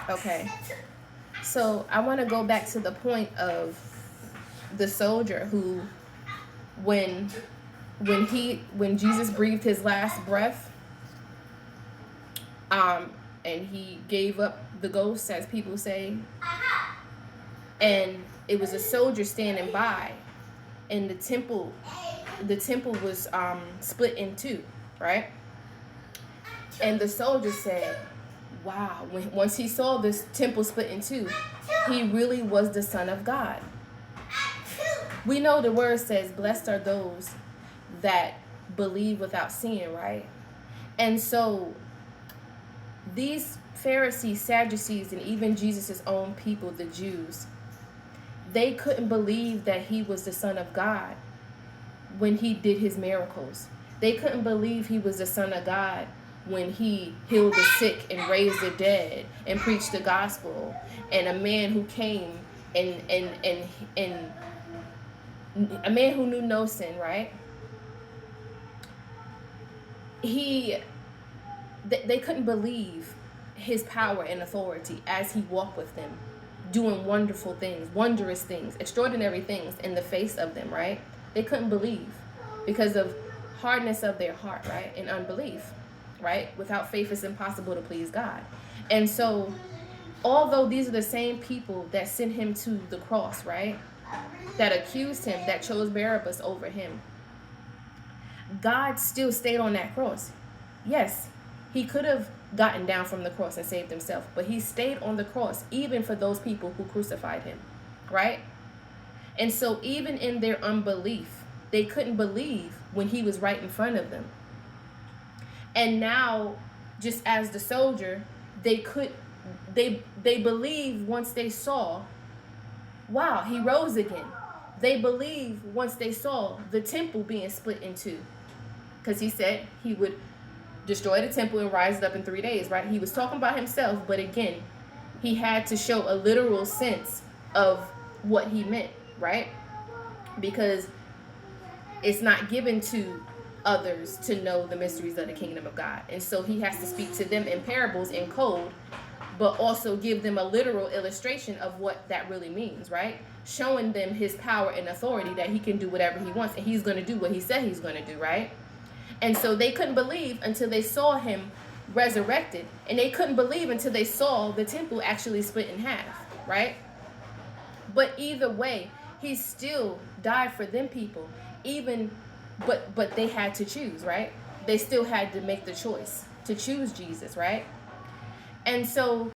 Okay. So I want to go back to the point of the soldier who, when Jesus breathed his last breath, and he gave up the ghost, as people say, and it was a soldier standing by, and the temple was split in two, right? And the soldier said, wow, once he saw this temple split in two, he really was the Son of God. We know the word says, blessed are those that believe without seeing, right? And so these Pharisees, Sadducees, and even Jesus' own people, the Jews, they couldn't believe that he was the Son of God when he did his miracles. They couldn't believe he was the Son of God when he healed the sick and raised the dead and preached the gospel. And a man who came and a man who knew no sin, right? They couldn't believe his power and authority as he walked with them, doing wonderful things, wondrous things, extraordinary things in the face of them, right? They couldn't believe because of hardness of their heart, right? And unbelief, right? Without faith, it's impossible to please God. And so, although these are the same people that sent him to the cross, right? That accused him, that chose Barabbas over him, God still stayed on that cross. Yes, he could have gotten down from the cross and saved himself, but he stayed on the cross even for those people who crucified him, right? And so even in their unbelief, they couldn't believe when he was right in front of them. And now, just as the soldier, they believed once they saw, wow, he rose again. They believed once they saw the temple being split in two, because he said he would destroy the temple and rise it up in 3 days, right? He was talking about himself, but again, he had to show a literal sense of what he meant, right? Because it's not given to others to know the mysteries of the kingdom of God. And so he has to speak to them in parables, in code, but also give them a literal illustration of what that really means, right? Showing them his power and authority, that he can do whatever he wants, and he's going to do what he said he's going to do, right? And so they couldn't believe until they saw him resurrected. And they couldn't believe until they saw the temple actually split in half, right? But either way, he still died for them people. But they had to choose, right? They still had to make the choice to choose Jesus, right? And so